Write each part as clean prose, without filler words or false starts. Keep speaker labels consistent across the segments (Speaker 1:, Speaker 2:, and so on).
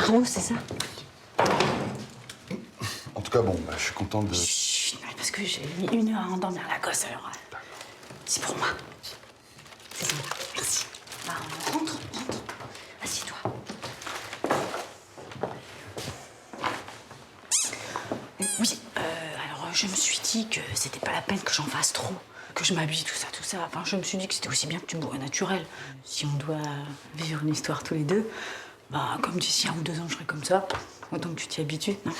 Speaker 1: Carlo, c'est ça?
Speaker 2: En tout cas, bon, je suis content de...
Speaker 1: Chut, parce que j'ai mis 1 heure à endormir la gosse, alors... C'est pour moi. C'est sympa, merci. Bah, rentre. Assieds-toi. Oui, alors je me suis dit que c'était pas la peine que j'en fasse trop, que je m'habille, tout ça. Enfin, je me suis dit que c'était aussi bien que tu bourrais naturel. Si on doit vivre une histoire tous les deux, bah, comme d'ici 1 ou 2 ans je serai comme ça, autant que tu t'y habitues, non?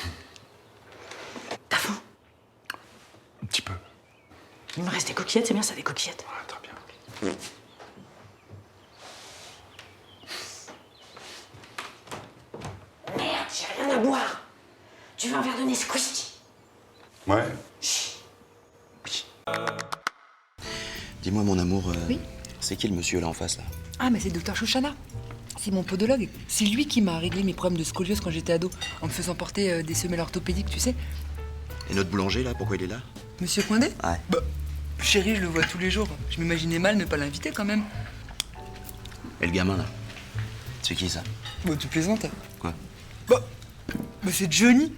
Speaker 1: T'as faim?
Speaker 2: Un petit peu.
Speaker 1: Il me reste des coquillettes, c'est bien ça, des coquillettes.
Speaker 2: Ouais, très bien.
Speaker 1: Merde, j'ai rien à boire. Tu veux un verre de Nesquik?
Speaker 2: Ouais.
Speaker 1: Oui.
Speaker 3: Dis-moi, mon amour,
Speaker 4: Oui.
Speaker 3: c'est qui le monsieur là en face là?
Speaker 4: Ah, mais c'est Docteur Chouchana. C'est mon podologue. C'est lui qui m'a réglé mes problèmes de scoliose quand j'étais ado, en me faisant porter des semelles orthopédiques, tu sais.
Speaker 3: Et notre boulanger là, pourquoi il est là?
Speaker 4: Monsieur Coindé?
Speaker 3: Ouais.
Speaker 4: Bah, chérie, je le vois tous les jours. Je m'imaginais mal ne pas l'inviter quand même.
Speaker 3: Et le gamin là? C'est qui ça?
Speaker 4: Bah, tu plaisantes?
Speaker 3: Quoi?
Speaker 4: Bah, c'est Johnny.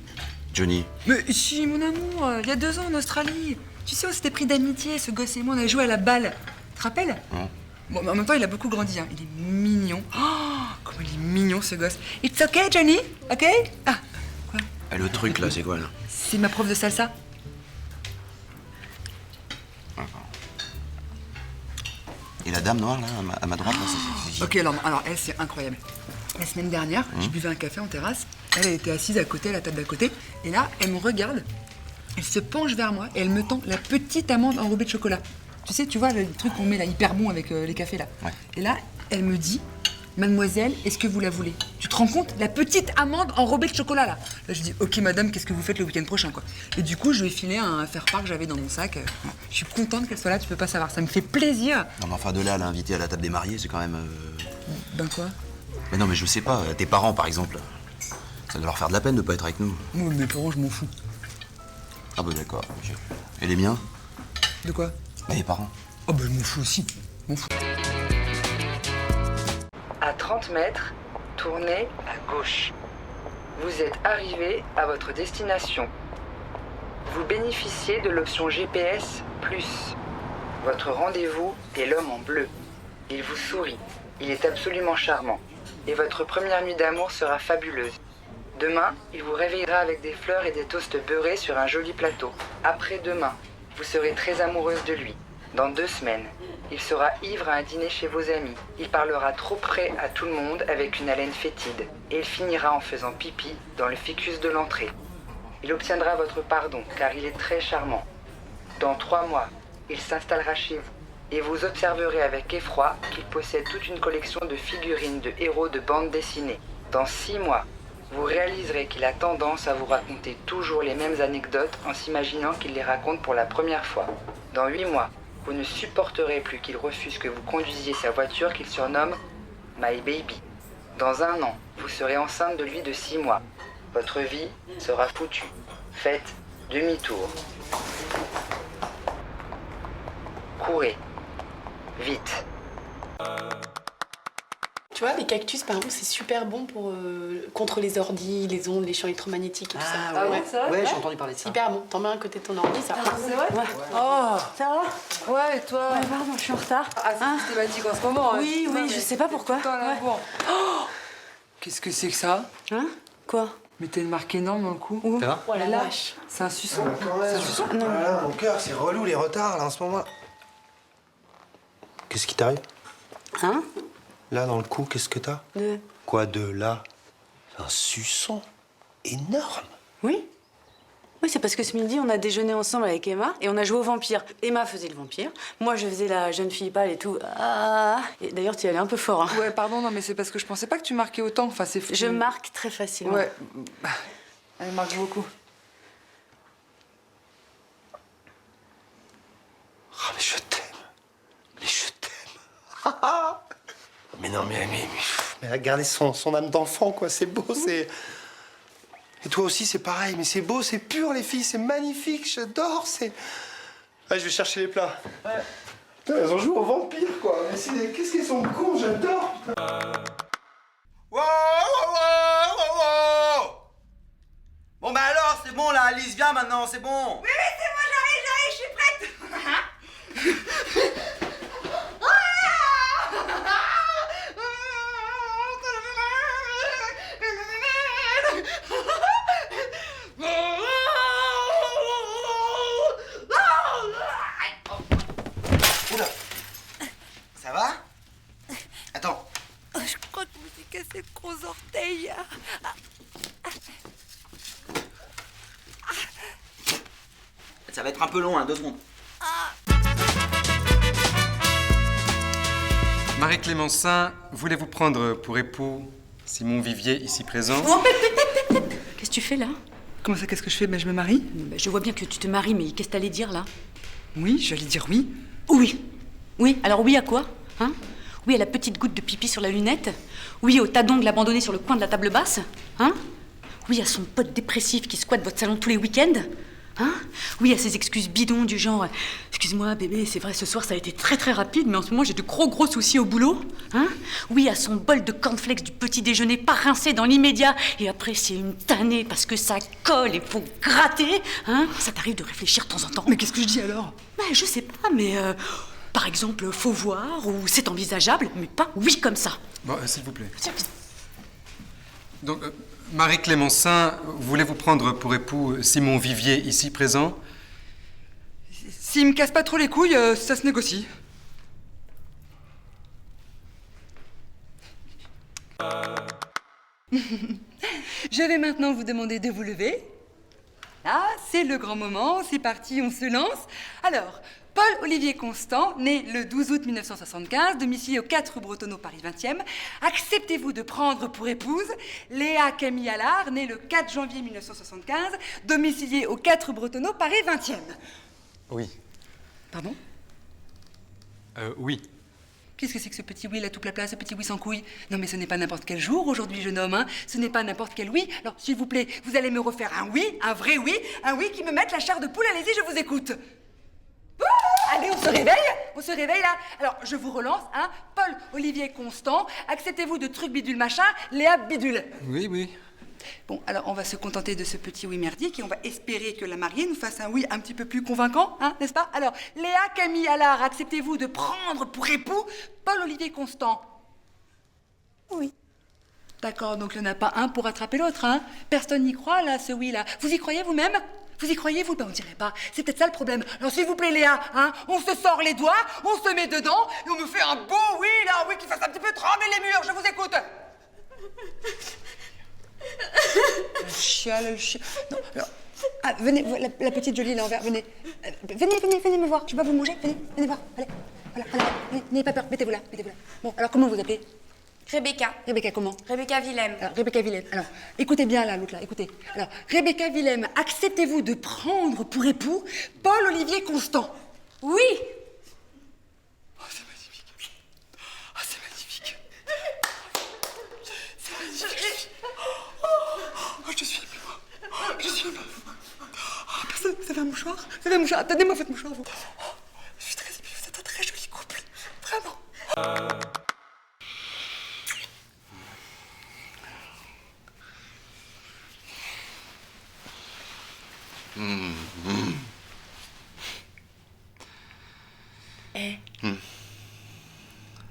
Speaker 3: Johnny.
Speaker 4: Mais si, mon amour, il y a 2 ans en Australie. Tu sais, on s'était pris d'amitié, ce gosse et moi, on a joué à la balle. Tu te rappelles?
Speaker 3: Non.
Speaker 4: Bon, mais en même temps, il a beaucoup grandi, hein. Il est mignon. Oh, comment il est mignon, ce gosse. It's okay, Johnny? Ok? Ah, quoi?
Speaker 3: Et le truc là, c'est quoi là?
Speaker 4: C'est ma prof de salsa.
Speaker 3: Et la dame noire là, à ma droite là, c'est qui?
Speaker 4: Ok, alors elle, c'est incroyable. La semaine dernière, je buvais un café en terrasse. Elle était assise à côté, à la table d'à côté. Et là, elle me regarde. Elle se penche vers moi et elle me tend la petite amande enrobée de chocolat. Tu vois, le truc qu'on met là, hyper bon avec les cafés là.
Speaker 3: Ouais.
Speaker 4: Et là, elle me dit, mademoiselle, est-ce que vous la voulez? Tu te rends compte? La petite amande enrobée de chocolat là. Là, je dis, ok madame, qu'est-ce que vous faites le week-end prochain quoi? Et du coup, je lui ai filé un faire-part que j'avais dans mon sac. Je suis contente qu'elle soit là, tu peux pas savoir. Ça me fait plaisir.
Speaker 3: Non mais enfin de là à l'inviter à la table des mariés, c'est quand même...
Speaker 4: Ben quoi?
Speaker 3: Mais non mais je sais pas, tes parents par exemple, ça doit leur faire de la peine de pas être avec nous.
Speaker 4: Moi, mes parents, je m'en fous.
Speaker 3: Ah bah d'accord, ok. Et les miens?
Speaker 4: De quoi?
Speaker 3: Bah les parents.
Speaker 4: Oh bah je m'en fous aussi. Je m'en fous. À 30 mètres, tournez à gauche. Vous êtes arrivé à votre destination. Vous bénéficiez de l'option GPS+. Votre rendez-vous est l'homme en bleu. Il vous sourit. Il est absolument charmant. Et votre première nuit d'amour sera fabuleuse. Demain, il vous réveillera avec des fleurs et des toasts beurrés sur un joli plateau. Après-demain, vous serez très amoureuse de lui. Dans 2 semaines, il sera ivre à un dîner chez vos amis. Il parlera trop près à tout le monde avec une haleine fétide. Et il finira en faisant pipi dans le ficus de l'entrée. Il obtiendra votre pardon car il est très charmant. Dans 3 mois, il s'installera chez vous. Et vous observerez avec effroi qu'il possède toute une collection de figurines de héros de bande dessinée. Dans 6 mois, vous réaliserez qu'il a tendance à vous raconter toujours les mêmes anecdotes en s'imaginant qu'il les raconte pour la première fois. Dans 8 mois, vous ne supporterez plus qu'il refuse que vous conduisiez sa voiture qu'il surnomme « My Baby ». Dans 1 an, vous serez enceinte de lui de 6 mois. Votre vie sera foutue. Faites demi-tour. Courez. Vite.
Speaker 5: Tu vois, les cactus, par exemple, c'est super bon pour, contre les ordis, les ondes, les champs électromagnétiques et tout ça.
Speaker 6: Ah
Speaker 5: ouais.
Speaker 6: ouais, j'ai entendu parler de ça.
Speaker 5: Hyper bon. T'en mets à côté de ton ordi, ça.
Speaker 6: C'est vrai?
Speaker 5: Ouais.
Speaker 4: Oh,
Speaker 1: Ça va?
Speaker 4: ouais, et toi?
Speaker 1: Ouais, pardon, je suis en retard.
Speaker 4: Ah, c'est systématique en ce moment.
Speaker 1: Oui,
Speaker 4: hein.
Speaker 1: oui,
Speaker 4: Non,
Speaker 1: je
Speaker 4: mais
Speaker 1: sais pas pourquoi.
Speaker 4: tout le temps à la
Speaker 1: Ouais.
Speaker 4: bourre. Oh, qu'est-ce que c'est que ça?
Speaker 1: Hein? Quoi?
Speaker 4: Mais t'as une marque énorme dans le cou.
Speaker 1: Où?
Speaker 5: Oh la
Speaker 4: Là,
Speaker 5: vache.
Speaker 4: c'est un suçon.
Speaker 6: C'est un suçon. Voilà, mon cœur, c'est relou les retards là en ce moment. Qu'est-ce qui t'arrive?
Speaker 1: Hein?
Speaker 6: Là dans le cou, qu'est-ce que t'as? Quoi de là? Un suçon énorme.
Speaker 1: Oui? Oui, c'est parce que ce midi, on a déjeuné ensemble avec Emma et on a joué au vampire. Emma faisait le vampire, moi je faisais la jeune fille pâle et tout. Ah. Et d'ailleurs, tu y allais un peu fort. Hein.
Speaker 4: Ouais, pardon, non, mais c'est parce que je pensais pas que tu marquais autant. Enfin, c'est fou.
Speaker 1: Je marque très facilement.
Speaker 4: Ouais. Elle marque beaucoup.
Speaker 6: Ah, mais je t'aime. Mais je t'aime. Mais non, mais regardez son âme d'enfant, quoi. C'est beau, c'est... Et toi aussi, c'est pareil. Mais c'est beau, c'est pur, les filles. C'est magnifique. J'adore, c'est... Ah, je vais chercher les plats. Ouais. Putain, elles ont joué au vampire, quoi. Mais c'est... Qu'est-ce qu'elles sont cons, j'adore, putain.
Speaker 3: bon là, Alice, viens maintenant, c'est bon.
Speaker 7: Oui, c'est bon, j'arrive, je suis prête.
Speaker 3: Oula. Ça va? Attends.
Speaker 7: Je crois que je me suis cassé le gros orteil.
Speaker 3: Ça va être un peu long, hein, 2 secondes.
Speaker 8: Marie-Clémencin, voulez-vous prendre pour époux Simon Vivier, ici présent?
Speaker 1: Qu'est-ce que tu fais là?
Speaker 9: Comment ça, qu'est-ce que je fais? Je me marie?
Speaker 1: Je vois bien que tu te maries, mais qu'est-ce que t'allais dire là?
Speaker 9: Oui, j'allais dire oui.
Speaker 1: Oui. Oui, alors oui à quoi? Hein? Oui à la petite goutte de pipi sur la lunette? Oui au tas d'ongles abandonné sur le coin de la table basse? Hein? Oui à son pote dépressif qui squatte votre salon tous les week-ends? Hein? Oui à ses excuses bidons du genre « Excuse-moi bébé, c'est vrai ce soir ça a été très très rapide, mais en ce moment j'ai de gros soucis au boulot. » Hein? Oui à son bol de cornflakes du petit déjeuner pas rincé dans l'immédiat et après c'est une tannée parce que ça colle et faut gratter. Hein? Ça t'arrive de réfléchir de temps en temps?
Speaker 9: Mais qu'est-ce que je dis alors?
Speaker 1: Je sais pas, mais par exemple, faut voir ou c'est envisageable, mais pas oui comme ça.
Speaker 8: Bon, s'il vous plaît. Donc, Marie-Clémencin, voulez-vous prendre pour époux Simon Vivier, ici présent?
Speaker 9: S'il me casse pas trop les couilles, ça se négocie. Je vais maintenant vous demander de vous lever. Là, c'est le grand moment, c'est parti, on se lance. Alors, Paul-Olivier Constant, né le 12 août 1975, domicilié au 4 rue Bretonneau, Paris 20e. Acceptez-vous de prendre pour épouse Léa Camille Allard, née le 4 janvier 1975, domiciliée au 4 rue Bretonneau, Paris 20e.
Speaker 8: Oui.
Speaker 9: Pardon?
Speaker 8: Oui.
Speaker 9: Qu'est-ce que c'est que ce petit oui là tout plat, ce petit oui sans couilles? Non mais ce n'est pas n'importe quel jour aujourd'hui, jeune homme, hein. Ce n'est pas n'importe quel oui. Alors s'il vous plaît, vous allez me refaire un oui, un vrai oui, un oui qui me mette la chair de poule, allez-y, je vous écoute. Allez, on se réveille là. Alors je vous relance, hein. Paul-Olivier Constant, acceptez-vous de truc bidule machin, Léa bidule.
Speaker 8: Oui, oui.
Speaker 9: Bon, alors on va se contenter de ce petit oui merdique et on va espérer que la mariée nous fasse un oui un petit peu plus convaincant, hein, n'est-ce pas? Alors, Léa Camille Allard, acceptez-vous de prendre pour époux Paul-Olivier Constant? Oui. D'accord, donc il n'y en a pas un pour attraper l'autre, hein? Personne n'y croit, là, ce oui-là. Vous y croyez vous-même? Vous y croyez, vous? Ben, on dirait pas. C'est peut-être ça le problème. Alors, s'il vous plaît, Léa, hein, on se sort les doigts, on se met dedans, et on me fait un beau oui, là, oui, qui fasse un petit peu trembler les murs. Je vous écoute. Le chien. Non, alors, venez, la petite jolie là envers, venez. Venez me voir. Je peux pas vous bouger. Venez voir. Allez, voilà. N'ayez pas peur. Mettez-vous là. Bon, alors comment vous appelez?
Speaker 7: Rebecca.
Speaker 9: Rebecca comment?
Speaker 7: Rebecca Willem.
Speaker 9: Alors, Rebecca Willem. Alors, écoutez bien là, l'autre là, écoutez. Alors, Rebecca Willem, acceptez-vous de prendre pour époux Paul-Olivier Constant?
Speaker 7: Oui.
Speaker 9: Oh, c'est magnifique. Oh, c'est magnifique. C'est magnifique. Oh, je suis émue. Oh, personne, vous avez un mouchoir? Donnez-moi votre mouchoir, vous. Oh, je suis très émue, vous êtes un très joli couple. Vraiment.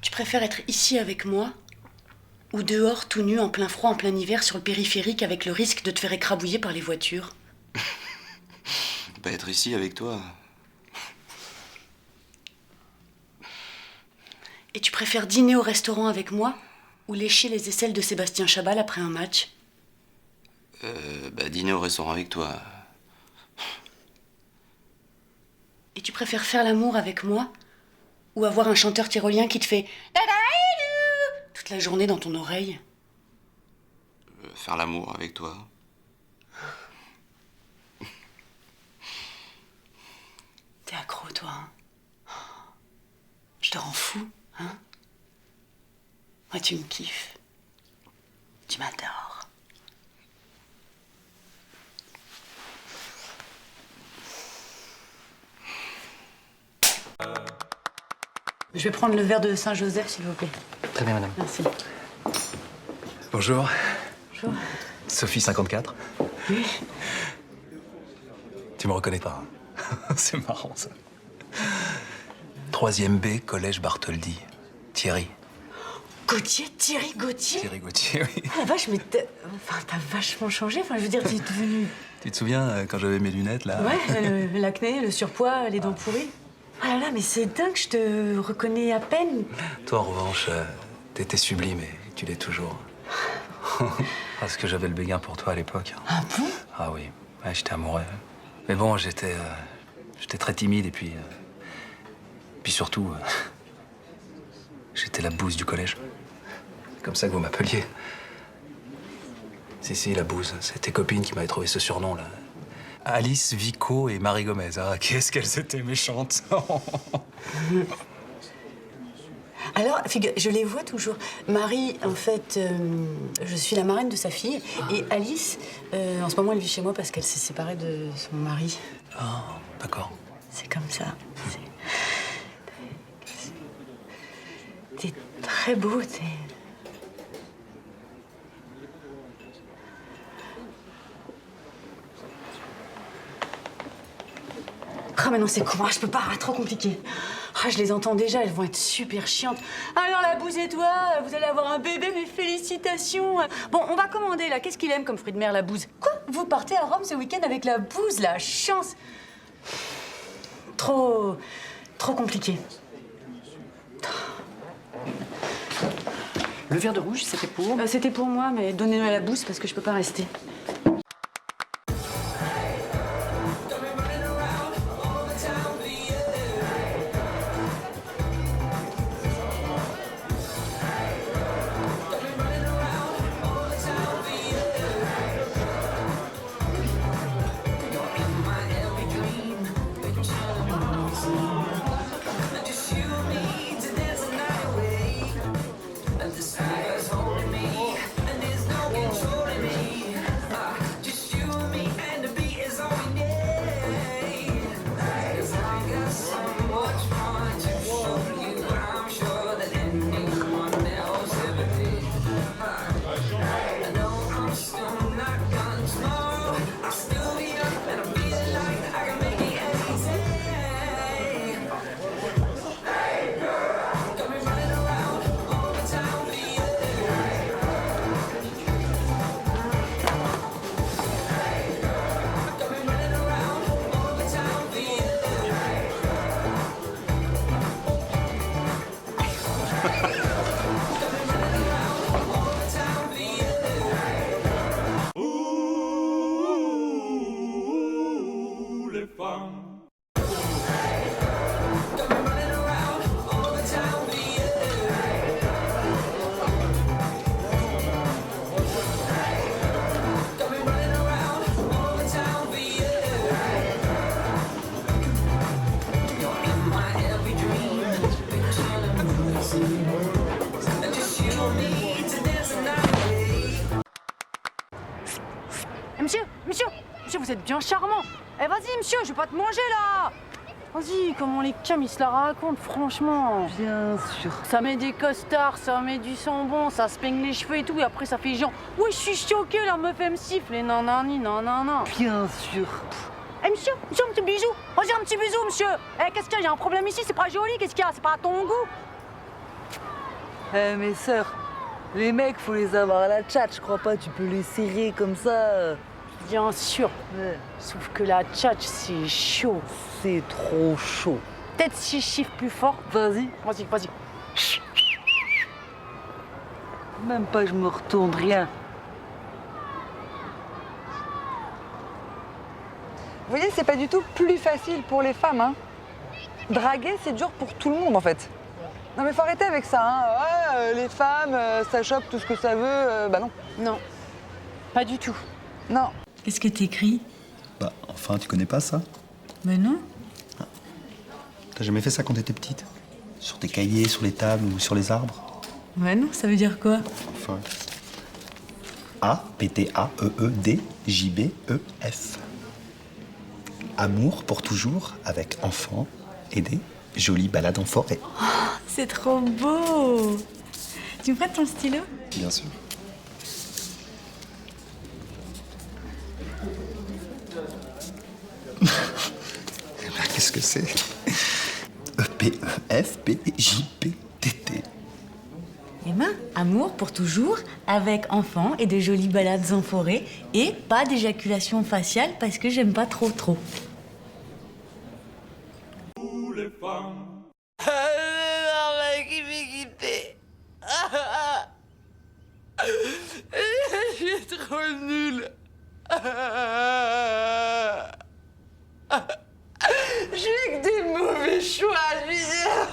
Speaker 1: Tu préfères être ici avec moi ou dehors tout nu en plein froid, en plein hiver sur le périphérique avec le risque de te faire écrabouiller par les voitures?
Speaker 3: Pas être ici avec toi.
Speaker 1: Et tu préfères dîner au restaurant avec moi ou lécher les aisselles de Sébastien Chabal après un match?
Speaker 3: Dîner au restaurant avec toi.
Speaker 1: Et tu préfères faire l'amour avec moi ou avoir un chanteur tyrolien qui te fait toute la journée dans ton oreille?
Speaker 3: Faire l'amour avec toi.
Speaker 1: T'es accro, toi, hein? Je te rends fou, hein? Moi, tu me kiffes. Tu m'adores. Je vais prendre le verre de Saint-Joseph, s'il vous plaît.
Speaker 10: Très bien, madame.
Speaker 1: Merci.
Speaker 10: Bonjour.
Speaker 1: Bonjour.
Speaker 10: Sophie 54.
Speaker 1: Oui.
Speaker 10: Tu me reconnais pas, hein? C'est marrant, ça. 3e B, collège Bartholdi. Thierry.
Speaker 1: Gauthier, Thierry Gauthier.
Speaker 10: Thierry Gauthier, oui.
Speaker 1: Ah la vache, mais t'as vachement changé. Enfin, je veux dire, t'es devenu...
Speaker 10: Tu te souviens, quand j'avais mes lunettes, là?
Speaker 1: Ouais, l'acné, le surpoids, les dents pourries. Ah là là, mais c'est dingue, je te reconnais à peine.
Speaker 10: Toi, en revanche, t'étais sublime et tu l'es toujours. Parce que j'avais le béguin pour toi à l'époque.
Speaker 1: Ah bon?
Speaker 10: Ah oui, ouais, j'étais amoureux. Mais bon, j'étais très timide et puis surtout, j'étais la bouse du collège. Comme ça que vous m'appeliez. Si, la bouse. C'est tes copines qui m'avaient trouvé ce surnom, là. Alice, Vico et Marie Gomez. Ah, qu'est-ce qu'elles étaient méchantes.
Speaker 1: Alors, je les vois toujours. Marie, en fait, je suis la marraine de sa fille. Et Alice, en ce moment, elle vit chez moi parce qu'elle s'est séparée de son mari.
Speaker 10: Ah, d'accord.
Speaker 1: C'est comme ça. T'es très beau, t'es... Ah mais non, c'est con, je peux pas, trop compliqué. Ah, je les entends déjà, elles vont être super chiantes. Alors la bouse et toi, vous allez avoir un bébé, mes félicitations. Bon, on va commander là, qu'est-ce qu'il aime comme fruit de mer, la bouse? Quoi? Vous partez à Rome ce week-end avec la bouse, la chance. Trop compliqué.
Speaker 11: Le verre de rouge, c'était pour?
Speaker 1: C'était pour moi, mais donnez-moi la bouse parce que je peux pas rester.
Speaker 12: Monsieur, vous êtes bien charmant. Eh vas-y, monsieur, je vais pas te manger là. Vas-y, comment les cams ils se la racontent, franchement.
Speaker 11: Bien sûr.
Speaker 12: Ça met des costards, ça met du sambon, ça se peigne les cheveux et tout, et après ça fait genre, oui, je suis choquée, la meuf elle me siffle, et nanani, nanana.
Speaker 11: Bien sûr.
Speaker 12: Eh monsieur, un petit bisou. Vas-y, un petit bisou, monsieur. Eh, qu'est-ce qu'il y a? Y a un problème ici, c'est pas joli, qu'est-ce qu'il y a? C'est pas à ton goût.
Speaker 11: Eh, mes sœurs, les mecs, faut les avoir à la tchatche, je crois pas, tu peux les serrer comme ça.
Speaker 12: Bien sûr.
Speaker 11: Ouais.
Speaker 12: Sauf que la tchatche, c'est chaud.
Speaker 11: C'est trop chaud.
Speaker 12: Peut-être si je chiffre plus fort.
Speaker 11: Vas-y.
Speaker 12: Vas-y.
Speaker 11: Même pas je me retourne, rien.
Speaker 9: Vous voyez, c'est pas du tout plus facile pour les femmes, hein. Draguer, c'est dur pour tout le monde, en fait. Non mais faut arrêter avec ça, hein. Ouais, les femmes, ça chope tout ce que ça veut, bah non.
Speaker 12: Non, pas du tout.
Speaker 9: Non.
Speaker 1: Qu'est-ce que t'écris?
Speaker 13: Bah, enfin, tu connais pas ça?
Speaker 1: Mais non.
Speaker 13: T'as jamais fait ça quand t'étais petite? Sur tes cahiers, sur les tables ou sur les arbres?
Speaker 1: Ouais, non, ça veut dire quoi?
Speaker 13: Enfin. A-P-T-A-E-E-D-J-B-E-F. Amour pour toujours avec enfants et des jolies balades en forêt.
Speaker 1: Oh, c'est trop beau! Tu me prêtes ton stylo?
Speaker 13: Bien sûr. Qu'est-ce que c'est? E-P-E-F-P-J-P-T-T.
Speaker 1: Emma, amour pour toujours, avec enfants et de jolies balades en forêt, et pas d'éjaculation faciale parce que j'aime pas trop.
Speaker 11: Qui m'est quitté. Je suis trop nulle. Je fais que des mauvais choix, je veux dire.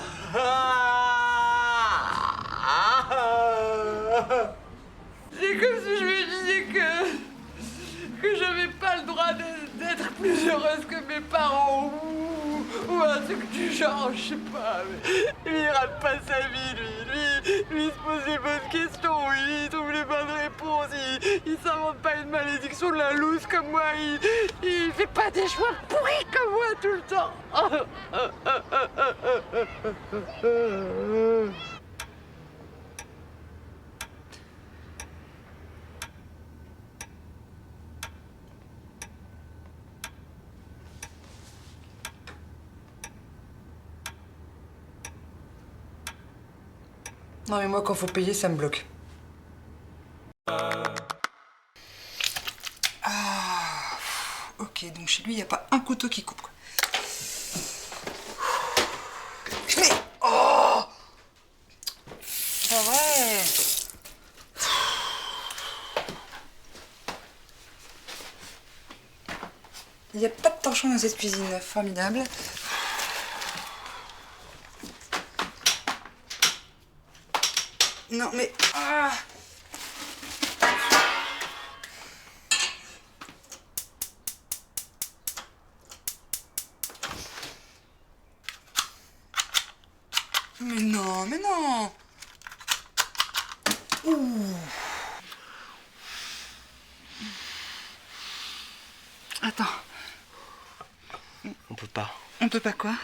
Speaker 11: C'est comme si je me disais que j'avais pas le droit d'être plus heureuse que mes parents ou un truc du genre, je sais pas. Mais il rate pas sa vie, lui il se pose les bonnes questions, il trouve les bonnes réponses, il s'invente pas une malédiction de la loose comme moi, il fait pas des choix pourris comme moi tout le temps.
Speaker 4: Non mais moi quand faut payer ça me bloque. Ok, donc chez lui il n'y a pas un couteau qui coupe quoi. Mais oh, c'est vrai. Il n'y a pas de torchon dans cette cuisine, formidable. Non mais... Ah. Mais non, mais non. Ouh. Attends.
Speaker 6: On peut pas.
Speaker 4: On peut pas quoi?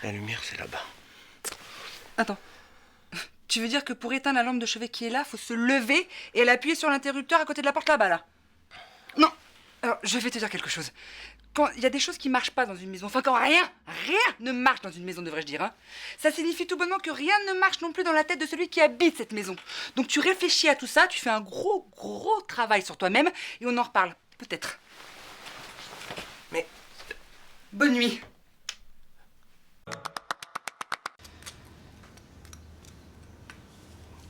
Speaker 6: La lumière, c'est là-bas.
Speaker 4: Attends. Tu veux dire que pour éteindre la lampe de chevet qui est là, faut se lever et l'appuyer sur l'interrupteur à côté de la porte là-bas, là? Non. Alors, je vais te dire quelque chose. Quand il y a des choses qui marchent pas dans une maison, enfin quand rien ne marche dans une maison, devrais-je dire, hein, ça signifie tout bonnement que rien ne marche non plus dans la tête de celui qui habite cette maison. Donc tu réfléchis à tout ça, tu fais un gros travail sur toi-même et on en reparle, peut-être. Mais bonne nuit.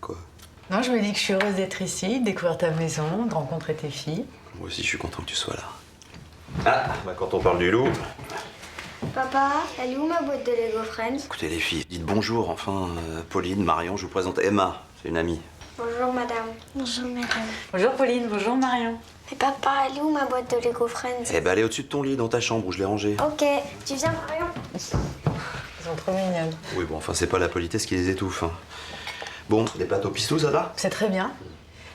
Speaker 3: Quoi?
Speaker 1: Non, je me dis que je suis heureuse d'être ici, de découvrir ta maison, de rencontrer tes filles.
Speaker 3: Moi aussi, je suis content que tu sois là. Ah, bah quand on parle du loup...
Speaker 14: Papa, elle est où ma boîte de Lego Friends?
Speaker 3: Écoutez les filles, dites bonjour, enfin. Pauline, Marion, je vous présente Emma, c'est une amie.
Speaker 14: Bonjour madame. Bonjour madame.
Speaker 1: Bonjour Pauline, bonjour Marion.
Speaker 14: Mais papa, elle est où ma boîte de Lego Friends?
Speaker 3: Eh ben, elle est au-dessus de ton lit, dans ta chambre, où je l'ai rangée.
Speaker 14: Ok, tu viens Marion?
Speaker 1: Ils sont trop mignonnes.
Speaker 3: Oui, bon, enfin, c'est pas la politesse qui les étouffe. Hein. Bon, des pâtes au pistou, ça va?
Speaker 1: C'est très bien.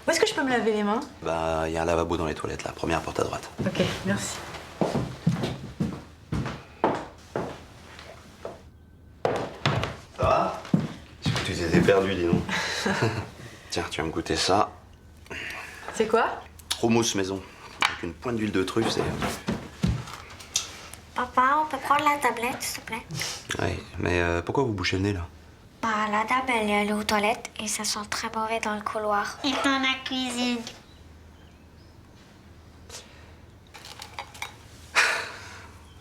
Speaker 1: Où est-ce que je peux me laver les mains?
Speaker 3: Bah, il y a un lavabo dans les toilettes, là. Première porte à droite.
Speaker 1: Ok, merci.
Speaker 3: Ça va? J'ai cru que tu t'étais perdu, dis donc. Tiens, tu vas me goûter ça.
Speaker 1: C'est quoi?
Speaker 3: Hummus maison. Avec une pointe d'huile de truffe, c'est...
Speaker 14: Papa, on peut prendre la tablette, s'il te plaît?
Speaker 3: Ouais, mais pourquoi vous bouchez le nez, là?
Speaker 14: Bah, la dame, elle est allée aux toilettes et ça sent très mauvais dans le couloir. Et dans la cuisine.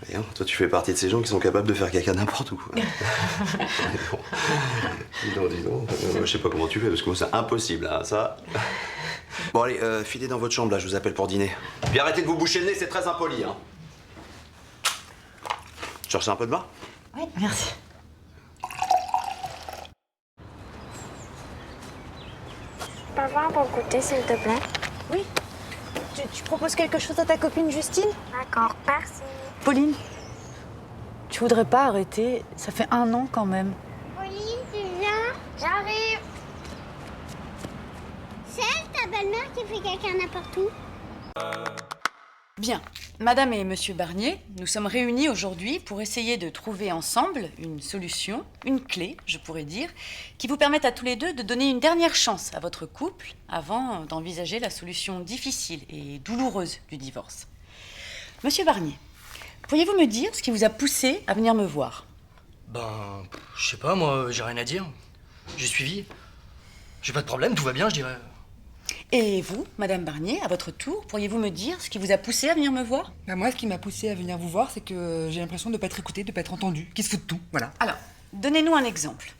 Speaker 3: Voyons, toi, tu fais partie de ces gens qui sont capables de faire caca n'importe où. Dis donc. Je sais pas comment tu fais, parce que moi, c'est impossible, hein, ça. Bon, allez, filez dans votre chambre, là, je vous appelle pour dîner. Puis arrêtez de vous boucher le nez, c'est très impoli, hein. Tu cherches un peu de bain?
Speaker 1: Oui, merci.
Speaker 14: Papa, pour goûter, s'il te plaît?
Speaker 1: Oui. Tu proposes quelque chose à ta copine Justine?
Speaker 14: D'accord, merci.
Speaker 1: Pauline, tu voudrais pas arrêter? Ça fait 1 an quand même.
Speaker 14: Pauline, tu viens? J'arrive. C'est elle, ta belle-mère, qui fait caca n'importe où?
Speaker 1: Bien. Madame et Monsieur Barnier, nous sommes réunis aujourd'hui pour essayer de trouver ensemble une solution, une clé, je pourrais dire, qui vous permette à tous les deux de donner une dernière chance à votre couple avant d'envisager la solution difficile et douloureuse du divorce. Monsieur Barnier,
Speaker 12: Pourriez-vous me dire ce qui vous a poussé à venir me voir?
Speaker 15: Ben, je sais pas, moi, j'ai rien à dire. J'ai suivi. J'ai pas de problème, tout va bien, je dirais.
Speaker 12: Et vous, Madame Barnier, à votre tour, pourriez-vous me dire ce qui vous a poussé à venir me voir?
Speaker 9: Bah moi, ce qui m'a poussé à venir vous voir, c'est que j'ai l'impression de pas être écoutée, de pas être entendue, qui se fout de tout, voilà.
Speaker 12: Alors, donnez-nous un exemple.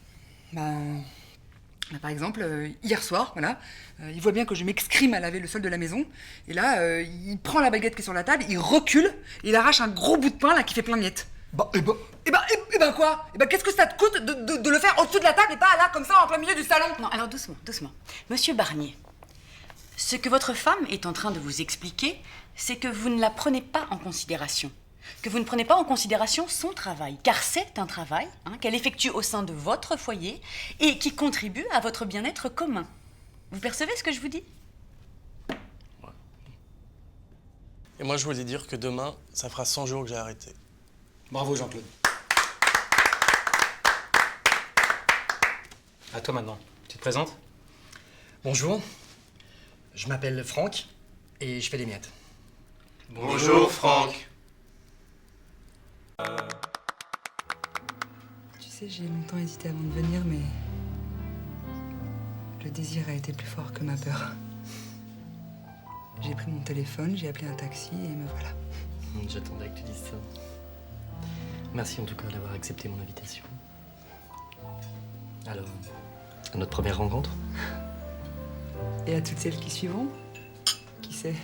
Speaker 9: Par exemple, hier soir, voilà, il voit bien que je m'excrime à laver le sol de la maison, et là, il prend la baguette qui est sur la table, il recule, il arrache un gros bout de pain là qui fait plein de miettes. Quoi? Qu'est-ce que ça te coûte de le faire au-dessus de la table et pas là, comme ça, en plein milieu du salon?
Speaker 12: Non, alors doucement, doucement. Monsieur Barnier, ce que votre femme est en train de vous expliquer, c'est que vous ne la prenez pas en considération. Que vous ne prenez pas en considération son travail, car c'est un travail qu'elle effectue au sein de votre foyer et qui contribue à votre bien-être commun. Vous percevez ce que je vous dis?
Speaker 16: Et moi, je voulais dire que demain, ça fera 100 jours que j'ai arrêté.
Speaker 15: Bravo, Jean-Claude. À toi maintenant. Tu te présentes? Bonjour. Je m'appelle Franck et je fais des miettes.
Speaker 16: Bonjour, Franck.
Speaker 9: Tu sais, j'ai longtemps hésité avant de venir, mais le désir a été plus fort que ma peur. J'ai pris mon téléphone, j'ai appelé un taxi et me voilà.
Speaker 15: J'attendais que tu dises ça. Merci en tout cas d'avoir accepté mon invitation. Alors, à notre première rencontre?
Speaker 9: Et à toutes celles qui suivront? Qui sait?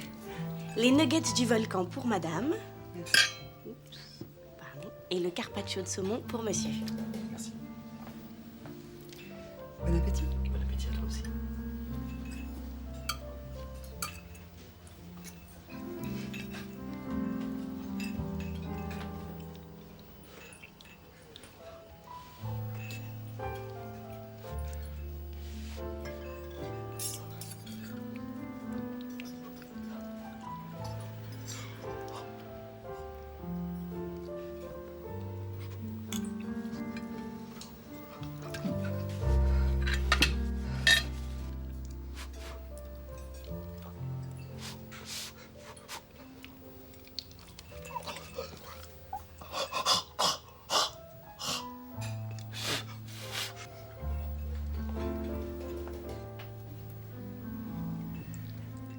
Speaker 17: Les nuggets du volcan pour madame. Merci. Pardon. Et le carpaccio de saumon pour monsieur.
Speaker 15: Merci.
Speaker 9: Bon appétit.
Speaker 15: Bon appétit à toi aussi.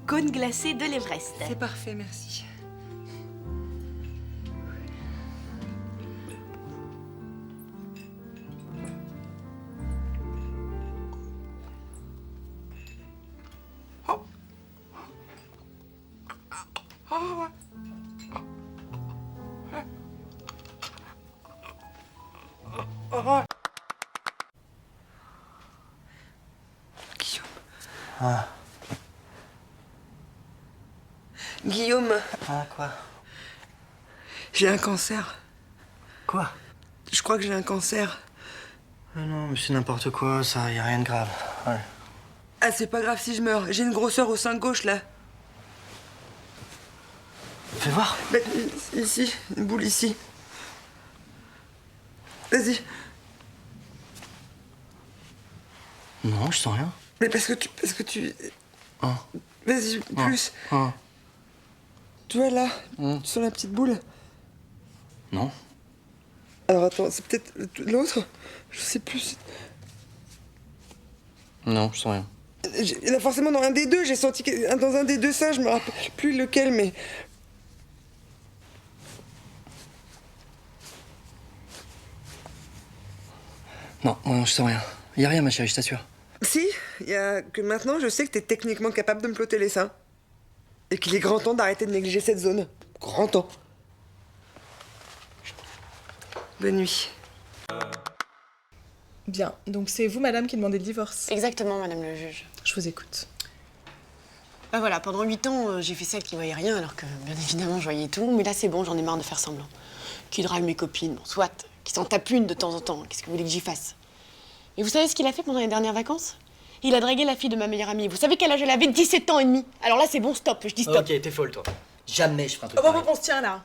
Speaker 17: Cône glacé de l'Everest.
Speaker 9: C'est parfait, merci.
Speaker 6: Ah.
Speaker 11: Guillaume.
Speaker 6: Ah, quoi?
Speaker 11: J'ai un cancer.
Speaker 6: Quoi?
Speaker 11: Je crois que j'ai un cancer.
Speaker 6: Non, mais c'est n'importe quoi, ça, y a rien de grave. Ouais.
Speaker 11: Ah, c'est pas grave si je meurs. J'ai une grosseur au sein gauche, là.
Speaker 6: Fais voir.
Speaker 11: Bah, ici, une boule ici. Vas-y.
Speaker 6: Non, je sens rien.
Speaker 11: Mais parce que tu...
Speaker 6: Ah.
Speaker 11: Vas-y, plus.
Speaker 6: Ah.
Speaker 11: Tu vois, là, tu sens la petite boule?
Speaker 6: Non.
Speaker 11: Alors, attends, c'est peut-être l'autre? Je sais plus.
Speaker 6: Non, je sens rien.
Speaker 11: Il y en a forcément dans un des deux. J'ai senti dans un des deux ça, je me rappelle plus lequel, mais...
Speaker 6: Non, je sens rien. Y a rien, ma chérie, je t'assure.
Speaker 11: Si, il y a que maintenant, je sais que t'es techniquement capable de me plotter les seins. Et qu'il est grand temps d'arrêter de négliger cette zone. Grand temps. Bonne nuit.
Speaker 18: Bien, donc c'est vous, madame, qui demandez le divorce?
Speaker 5: Exactement, madame le juge.
Speaker 18: Je vous écoute.
Speaker 5: Ben voilà, pendant 8 ans, j'ai fait celle qui voyait rien, alors que, bien évidemment, je voyais tout. Mais là, c'est bon, j'en ai marre de faire semblant. Qu'il drague mes copines, bon, soit, qui s'en tape une de temps en temps. Qu'est-ce que vous voulez que j'y fasse? Et vous savez ce qu'il a fait pendant les dernières vacances? Il a dragué la fille de ma meilleure amie. Vous savez quel âge elle avait? 17 ans et demi. Alors là, c'est bon, stop, je dis stop.
Speaker 15: Ok, t'es folle, toi. Jamais je ferai un truc
Speaker 18: Oh,
Speaker 15: pareil.
Speaker 18: on se tient là.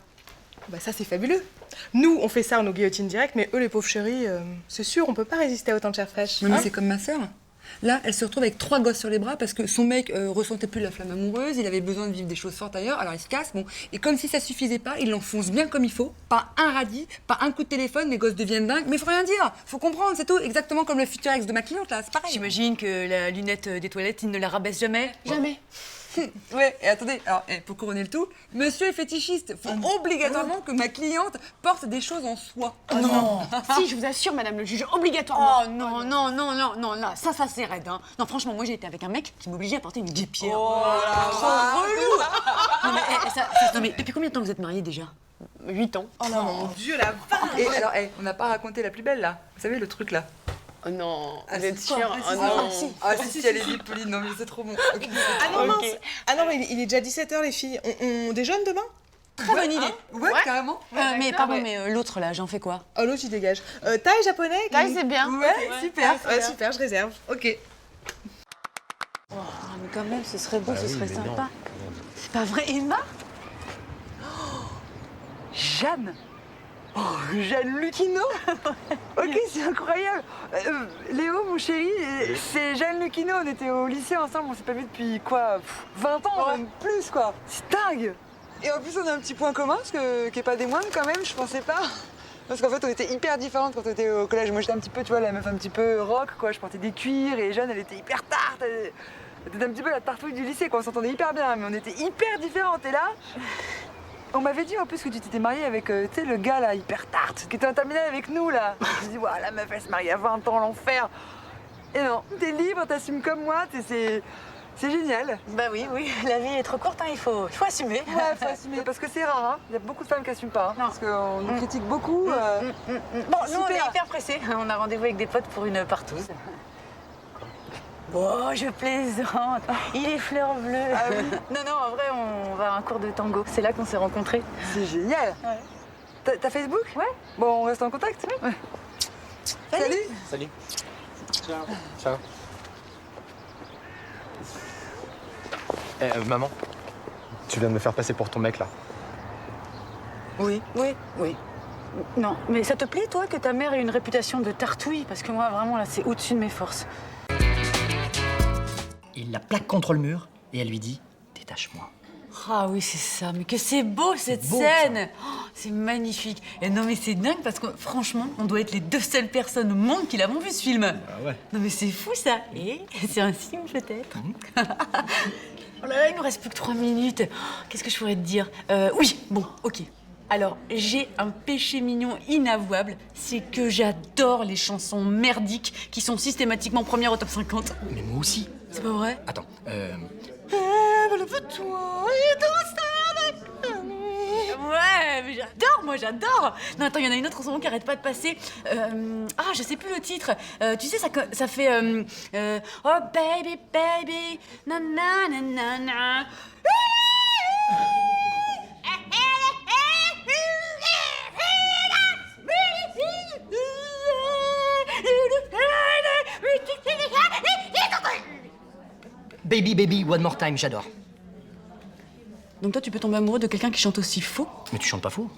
Speaker 18: Bah ça, c'est fabuleux. Nous, on fait ça, on nous guillotine direct, mais eux, les pauvres chéris, c'est sûr, on peut pas résister à autant de chair fraîche.
Speaker 9: Mais
Speaker 18: hein.
Speaker 9: c'est comme ma sœur. Là, elle se retrouve avec 3 gosses sur les bras parce que son mec ressentait plus la flamme amoureuse, il avait besoin de vivre des choses fortes ailleurs, alors il se casse, bon. Et comme si ça suffisait pas, il l'enfonce bien comme il faut, pas un radis, pas un coup de téléphone, les gosses deviennent dingues, mais faut rien dire, faut comprendre, c'est tout, exactement comme le futur ex de ma cliente, là, c'est pareil.
Speaker 12: J'imagine que la lunette des toilettes, il ne la rabaisse jamais.
Speaker 5: Jamais.
Speaker 9: Ouais, et attendez, alors pour couronner le tout, monsieur est fétichiste. Faut obligatoirement que ma cliente porte des choses en soie.
Speaker 5: Oh non. Si, je vous assure, madame le juge, obligatoirement.
Speaker 12: Oh non, non, non, non, non, là, ça c'est raide, hein. Non, franchement, moi j'ai été avec un mec qui m'obligeait à porter une guêpière.
Speaker 9: Oh là
Speaker 12: trop
Speaker 9: là.
Speaker 12: relou. Non mais, non mais depuis combien de temps vous êtes mariés déjà?
Speaker 5: 8 ans.
Speaker 18: Oh non, mon Dieu, la vache.
Speaker 9: Et alors, on n'a pas raconté la plus belle, là. Vous savez, le truc, là.
Speaker 5: Oh non, vous êtes
Speaker 9: quoi?
Speaker 5: sûre?
Speaker 9: Ah,
Speaker 5: Oh non.
Speaker 9: si, allez-y, Pauline, non, mais c'est trop bon. Okay.
Speaker 18: Ah non,
Speaker 5: Ok.
Speaker 18: mince. Ah non, il est déjà 17h, les filles. On déjeune demain?
Speaker 12: Très bonne idée.
Speaker 9: Ouais, carrément.
Speaker 12: Mais pardon, mais l'autre là, j'en fais quoi?
Speaker 18: Oh, l'autre, il dégage. Thaï japonais?
Speaker 5: Thaï, c'est bien.
Speaker 9: Ouais, super.
Speaker 18: Ouais, super, je réserve.
Speaker 9: Ok.
Speaker 12: Oh, mais quand même, ce serait beau, ce serait sympa. C'est pas vrai, Emma?
Speaker 9: Jeanne. Oh, Jeanne Lucchino. Ok, c'est incroyable. Léo, mon chéri, c'est Jeanne Lucchino. On était au lycée ensemble, on s'est pas vu depuis quoi 20 ans, même plus quoi. C'est dingue. Et en plus, on a un petit point commun, qui est pas des moindres quand même, je pensais pas. Parce qu'en fait, on était hyper différentes quand on était au collège. Moi, j'étais un petit peu, tu vois, la meuf un petit peu rock, quoi. Je portais des cuirs et Jeanne, elle était hyper tarte. Elle était un petit peu la tartouille du lycée, quoi. On s'entendait hyper bien, mais on était hyper différentes. Et là, on m'avait dit en plus que tu t'étais mariée avec, tu sais, le gars là, hyper tarte, qui était en terminale avec nous là. Je me suis dit, ouais, la meuf, elle se marie à 20 ans, l'enfer. Et non, t'es libre, t'assumes comme moi, c'est génial.
Speaker 12: Bah oui, la vie est trop courte, hein, il faut assumer.
Speaker 9: Ouais, faut assumer, parce que c'est rare, hein. Il y a beaucoup de femmes qui assument pas, hein, parce qu'on nous critique beaucoup.
Speaker 12: Bon, nous, on est hyper pressés. On a rendez-vous avec des potes pour une partouze. Bon, je plaisante. Il est fleur bleue.
Speaker 9: Ah oui.
Speaker 12: Non, en vrai, on va à un cours de tango. C'est là qu'on s'est rencontrés.
Speaker 9: C'est génial. Ouais. T'as Facebook? Ouais. Bon, on reste en contact? Ouais. Salut.
Speaker 6: Salut. Ciao. Ciao. Maman, tu viens de me faire passer pour ton mec, là.
Speaker 12: Oui. Non, mais ça te plaît, toi, que ta mère ait une réputation de tartouille? Parce que moi, vraiment, là, c'est au-dessus de mes forces.
Speaker 15: Il la plaque contre le mur et elle lui dit « Détache-moi ».
Speaker 12: Ah oui, c'est ça. Mais que c'est beau, cette scène. Oh, c'est magnifique. Et non, mais c'est dingue parce que, franchement, on doit être les 2 seules personnes au monde qui l'avons vu, ce film.
Speaker 6: Ah ouais.
Speaker 12: Non, mais c'est fou, ça. Et c'est un signe, peut-être. Oh là là, il nous reste plus que 3 minutes. Oh, qu'est-ce que je pourrais te dire? Oui, bon, ok. Alors, j'ai un péché mignon inavouable, c'est que j'adore les chansons merdiques qui sont systématiquement premières au top 50.
Speaker 15: Mais moi aussi.
Speaker 12: C'est pas vrai?
Speaker 15: Attends,
Speaker 12: Lève-toi et danse avec lui. Ouais, mais j'adore. Non, attends, il y en a une autre en ce moment qui arrête pas de passer. Je sais plus le titre. Tu sais, ça fait... oh, baby, baby, na na na na na.
Speaker 15: Baby, baby, one more time, j'adore.
Speaker 12: Donc toi, tu peux tomber amoureux de quelqu'un qui chante aussi faux?
Speaker 15: Mais tu chantes pas faux.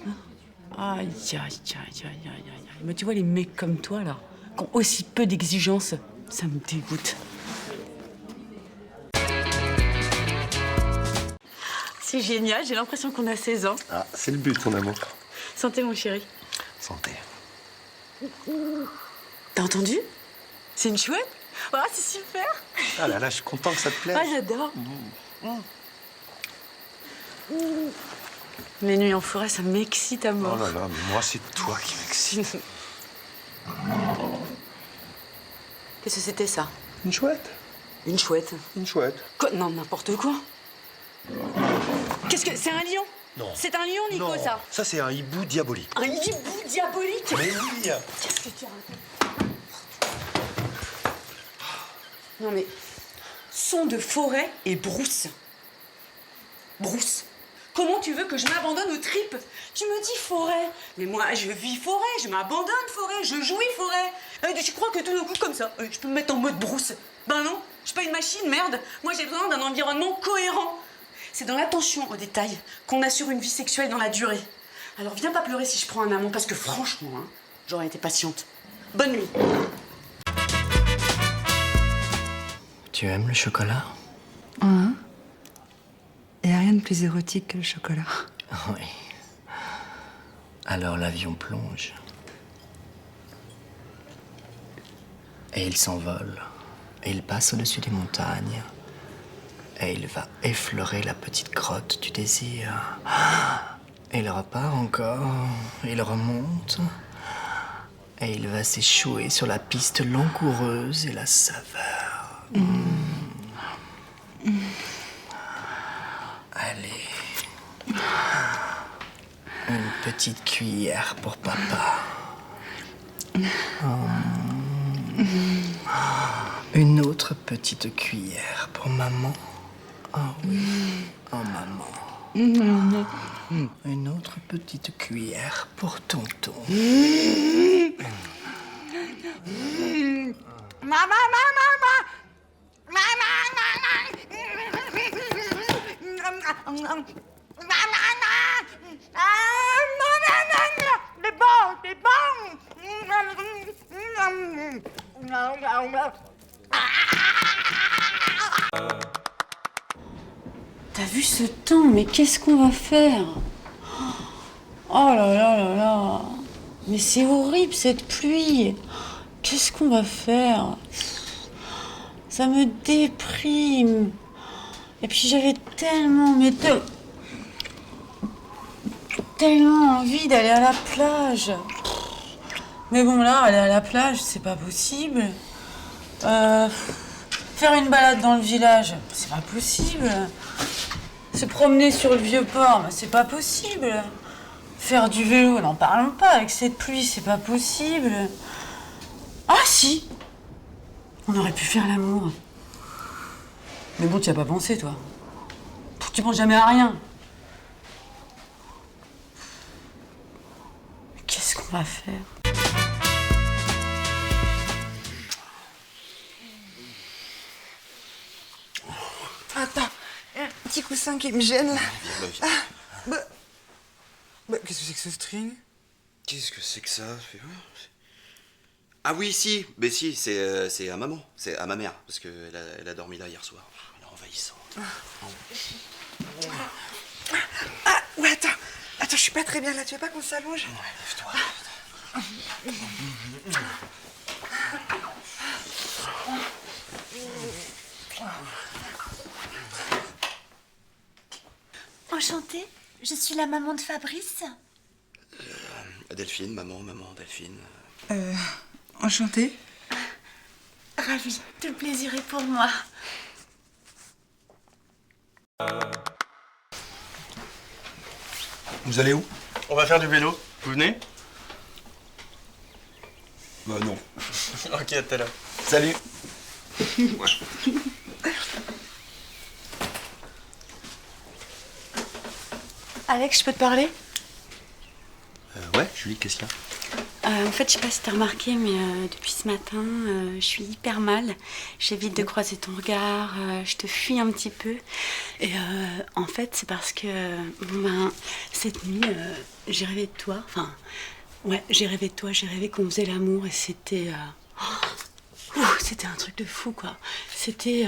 Speaker 12: Aïe. Mais tu vois, les mecs comme toi, là, qui ont aussi peu d'exigences, ça me dégoûte. C'est génial, j'ai l'impression qu'on a 16 ans.
Speaker 6: Ah, c'est le but, mon amour.
Speaker 12: Santé, mon chéri.
Speaker 6: Santé.
Speaker 12: T'as entendu? C'est une chouette? Ah, c'est super.
Speaker 6: Ah là là, je suis content que ça te plaise.
Speaker 12: Ah, j'adore. Les nuits en forêt, ça m'excite à mort.
Speaker 6: Oh là là, mais moi, c'est toi qui m'excite.
Speaker 12: Qu'est-ce que c'était, ça?
Speaker 6: Une chouette.
Speaker 12: Une chouette?
Speaker 6: Une chouette.
Speaker 12: Quoi? Non, n'importe quoi. Qu'est-ce que... C'est un lion?
Speaker 6: Non.
Speaker 12: C'est un lion, Nico,
Speaker 6: Non,
Speaker 12: ça?
Speaker 6: c'est un hibou diabolique.
Speaker 12: Un hibou diabolique?
Speaker 6: Mais oui.
Speaker 12: Qu'est-ce que tu racontes? Non, mais... Son de forêt et brousse. Brousse. Comment tu veux que je m'abandonne aux tripes? Tu me dis forêt. Mais moi, je vis forêt, je m'abandonne forêt, je jouis forêt. Tu crois que tout d'un coup, comme ça, je peux me mettre en mode brousse? Ben non, je suis pas une machine, merde. Moi, j'ai besoin d'un environnement cohérent. C'est dans l'attention aux détails qu'on assure une vie sexuelle dans la durée. Alors viens pas pleurer si je prends un amant, parce que franchement, j'aurais été patiente. Bonne nuit.
Speaker 15: Tu aimes le chocolat?
Speaker 9: Hein? Il n'y a rien de plus érotique que le chocolat.
Speaker 15: Oui. Alors l'avion plonge. Et il s'envole. Et il passe au-dessus des montagnes. Et il va effleurer la petite grotte du désir. Et il repart encore. Il remonte. Et il va s'échouer sur la piste langoureuse et la saveur. Allez. Une petite cuillère pour papa. Une autre petite cuillère pour maman. Oh oui. Oh maman. Une autre petite cuillère pour tonton.
Speaker 7: Maman.
Speaker 1: T'as vu ce temps, mais qu'est-ce qu'on va faire? Oh là là là là. Mais c'est horrible cette pluie. Qu'est-ce qu'on va faire? Ça me déprime. Et puis j'avais tellement, tellement envie d'aller à la plage. Mais bon, là, aller à la plage, c'est pas possible. Faire une balade dans le village, c'est pas possible. Se promener sur le vieux port, c'est pas possible. Faire du vélo, n'en parlons pas, avec cette pluie, c'est pas possible. Ah si! On aurait pu faire l'amour. Mais bon, tu as pas pensé, toi. Tu penses jamais à rien. Qu'est-ce qu'on va faire?
Speaker 7: Attends, un petit coussin qui me gêne là. Qu'est-ce que c'est que ce string?
Speaker 3: Qu'est-ce que c'est que ça? Ah oui, si. Mais si, c'est à maman. C'est à ma mère. Parce qu'elle elle a dormi là hier soir. Elle est envahissante.
Speaker 7: Ouais, attends, je suis pas très bien là. Tu veux pas qu'on s'allonge?
Speaker 3: Ouais, lève-toi.
Speaker 17: Enchantée, je suis la maman de Fabrice.
Speaker 3: Delphine, maman, Delphine.
Speaker 7: Enchantée.
Speaker 17: Ravie, tout le plaisir est pour moi.
Speaker 6: Vous allez où?
Speaker 16: On va faire du vélo. Vous venez?
Speaker 6: Bah non.
Speaker 16: Ok, à tout à l'heure.
Speaker 6: Salut.
Speaker 1: Alex, je peux te parler?
Speaker 3: Ouais, Julie, qu'est-ce qu'il y a?
Speaker 1: En fait, je sais pas si t'as remarqué, mais depuis ce matin, je suis hyper mal. J'évite de croiser ton regard, je te fuis un petit peu. Et en fait, c'est parce que cette nuit, j'ai rêvé de toi. Enfin, ouais, j'ai rêvé de toi, j'ai rêvé qu'on faisait l'amour et c'était... c'était un truc de fou, quoi. C'était...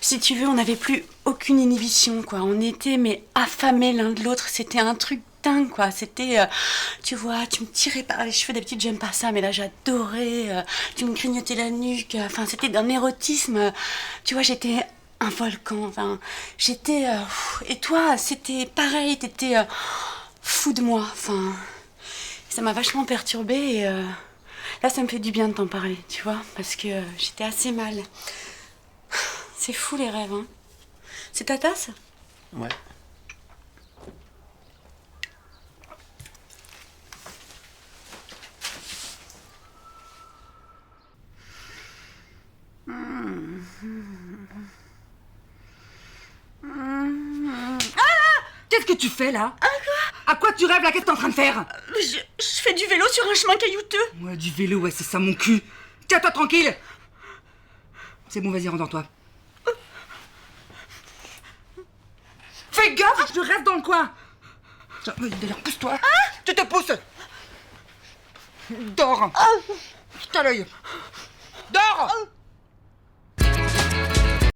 Speaker 1: si tu veux, on n'avait plus aucune inhibition, quoi. On était, mais affamés l'un de l'autre. C'était un truc dingue, quoi. C'était... tu vois, tu me tirais par les cheveux. D'habitude, j'aime pas ça, mais là, j'adorais. Tu me grignotais la nuque. Enfin, c'était d'un érotisme. Tu vois, j'étais un volcan. Enfin, j'étais... et toi, c'était pareil. T'étais fou de moi. Enfin, ça m'a vachement perturbée et... là, ça me fait du bien de t'en parler, tu vois, parce que j'étais assez mal. C'est fou, les rêves, hein. C'est ta tasse?
Speaker 3: Ouais.
Speaker 9: Qu'est-ce que tu fais, là? À quoi tu rêves, là? Qu'est-ce que t'es en train de faire?
Speaker 17: Je fais du vélo sur un chemin caillouteux.
Speaker 9: Ouais, du vélo, ouais, c'est ça, mon cul. Tiens-toi tranquille. C'est bon, vas-y, rendors-toi. Fais gaffe, je reste dans le coin. D'ailleurs, pousse-toi. Tu te pousses. Dors. Putain l'œil. Dors.